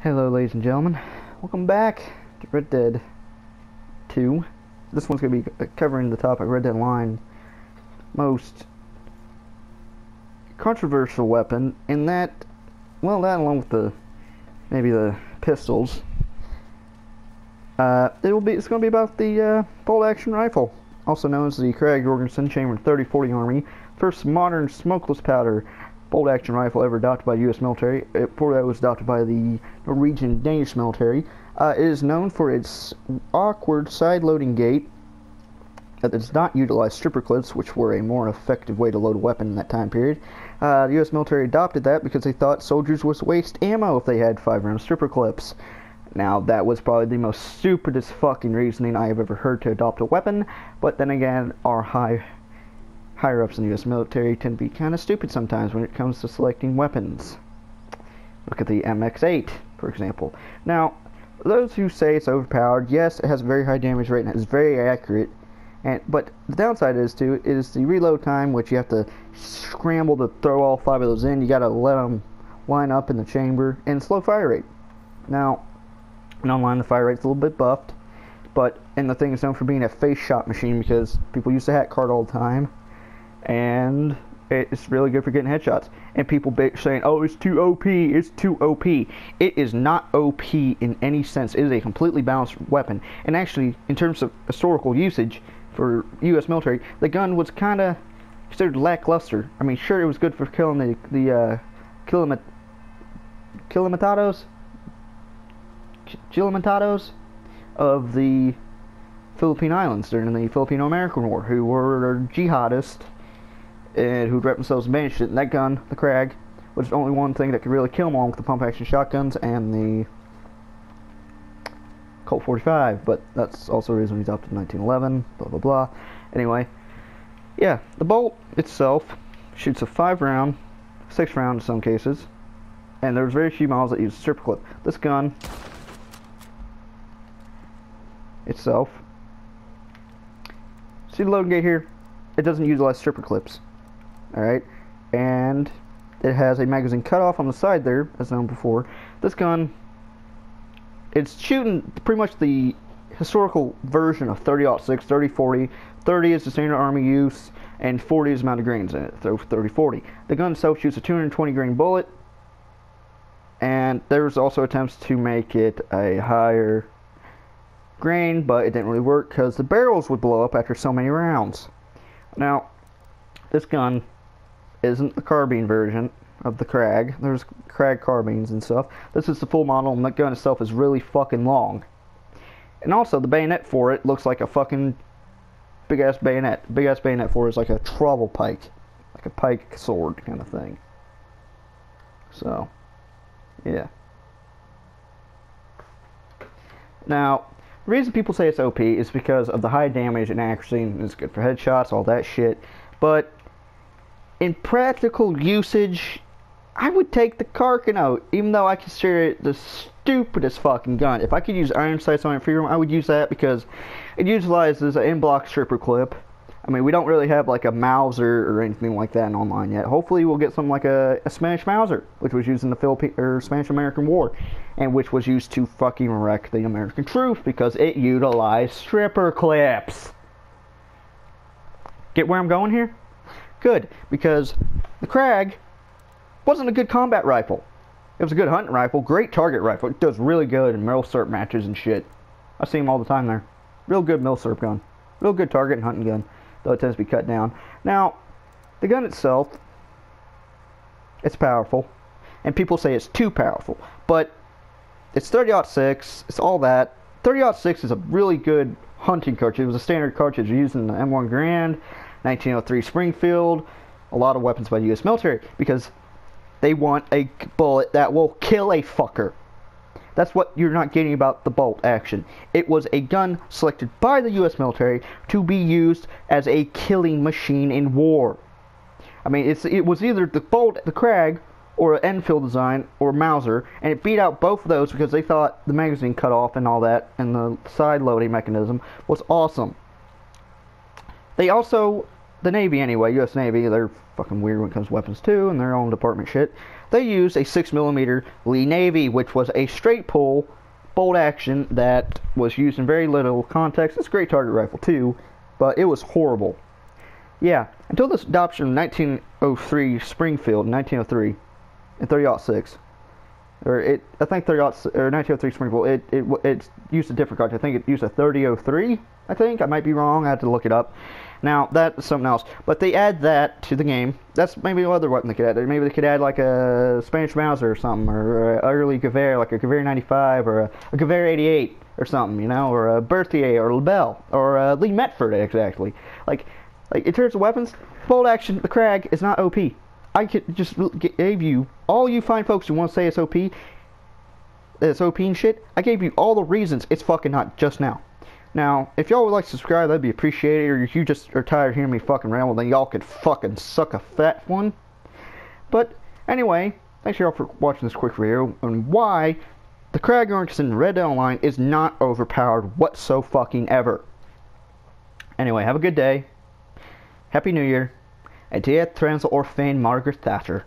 Hello ladies and gentlemen, welcome back to Red Dead 2. This one's going to be covering the topic Red Dead Online most controversial weapon, in that, well, that along with maybe the pistols, it's going to be about the bolt action rifle, also known as the Craig Jorgensen Chamber 3040 Army, first modern smokeless powder bolt action rifle ever adopted by the U.S. military. Before that, was adopted by the Norwegian and Danish military. It is known for its awkward side-loading gait that does not utilize stripper clips, which were a more effective way to load a weapon in that time period. The U.S. military adopted that because they thought soldiers would waste ammo if they had 5-round stripper clips. Now, that was probably the most stupidest fucking reasoning I have ever heard to adopt a weapon, but then again, our higher-ups in the U.S. military tend to be kind of stupid sometimes when it comes to selecting weapons. Look at the MX-8, for example. Now, those who say it's overpowered, yes, it has a very high damage rate and it's very accurate, but the downside is the reload time, which you have to scramble to throw all 5 of those in. You got to let them line up in the chamber, and slow fire rate. Now, in online, the fire rate's a little bit buffed, and the thing is known for being a face shot machine because people use the hat card all the time. And it's really good for getting headshots. And people saying, oh, it's too OP, it's too OP. It is not OP in any sense. It is a completely balanced weapon. And actually, in terms of historical usage for U.S. military, the gun was kind of considered lackluster. I mean, sure, it was good for killing the Kilimatados of the Philippine Islands during the Filipino-American War, who were jihadists and who'd wrap themselves in bandage shit. And that gun, the Krag, was the only one thing that could really kill them, along with the pump-action shotguns and the Colt 45. But that's also the reason we adopted in 1911. Blah blah blah. Anyway, yeah, the bolt itself shoots a 5-round, 6-round in some cases, and there's very few models that use a stripper clip. This gun itself, see the loading gate here? It doesn't utilize stripper clips. Alright, and it has a magazine cutoff on the side there, as known before. This gun, it's shooting pretty much the historical version of 30-06, 30-40. 30 is the standard Army use, and 40 is the amount of grains in it, so 30-40. The gun itself shoots a 220 grain bullet, and there's also attempts to make it a higher grain, but it didn't really work because the barrels would blow up after so many rounds. Now, this gun isn't the carbine version of the Krag. There's Krag carbines and stuff. This is the full model, and the gun itself is really fucking long. And also, the bayonet for it looks like a fucking big-ass bayonet. Big-ass bayonet for it is like a travel pike. Like a pike sword kind of thing. So, yeah. Now, the reason people say it's OP is because of the high damage and accuracy, and it's good for headshots, all that shit. But in practical usage, I would take the Carcano, even though I consider it the stupidest fucking gun. If I could use iron sights on it freedom, I would use that because it utilizes an in-block stripper clip. I mean, we don't really have like a Mauser or anything like that in online yet. Hopefully we'll get something like a Spanish Mauser, which was used in the Spanish-American War, and which was used to fucking wreck the American troops because it utilized stripper clips. Get where I'm going here? Good, because the Krag wasn't a good combat rifle. It was a good hunting rifle, great target rifle. It does really good in milsurp matches and shit. I see them all the time there. Real good milsurp gun. Real good target and hunting gun, though it tends to be cut down. Now, the gun itself, it's powerful, and people say it's too powerful, but it's 30-06, it's all that. 30-06 is a really good hunting cartridge. It was a standard cartridge used in the M1 Garand, 1903 Springfield, a lot of weapons by the U.S. military, because they want a bullet that will kill a fucker. That's what you're not getting about the bolt action. It was a gun selected by the U.S. military to be used as a killing machine in war. I mean, it was either the bolt, the Krag, or an Enfield design, or Mauser, and it beat out both of those because they thought the magazine cut off and all that, and the side loading mechanism was awesome. They also, the Navy anyway, U.S. Navy, they're fucking weird when it comes to weapons too, and their own department shit. they used a 6mm Lee Navy, which was a straight pull bolt action that was used in very little context. It's a great target rifle too, but it was horrible. Yeah, until this adoption in 1903 Springfield, 1903, and 30-06. I think 1903 Springfield, it used a different cartridge. I think it used a 3003, I think. I might be wrong. I had to look it up. Now, that's something else. But they add that to the game. That's maybe another weapon they could add. Maybe they could add like a Spanish Mauser or something, or an early Gewehr, like a Gewehr 95, or a Gewehr 88, or something, you know, or a Berthier, or Lebel, or a Lee Metford, exactly. Like in terms of weapons, bolt action, the Krag is not OP. I could just gave you, all you fine folks who want to say it's OP and shit, I gave you all the reasons it's fucking not just now. Now, if y'all would like to subscribe, that'd be appreciated, or if you just are tired of hearing me fucking ramble, then y'all could fucking suck a fat one. But, anyway, thanks y'all for watching this quick video on why the Krag Jorgensen Red Dead Online is not overpowered whatso-fucking-ever. Anyway, have a good day. Happy New Year. And till Transl Orphan Margaret Thatcher.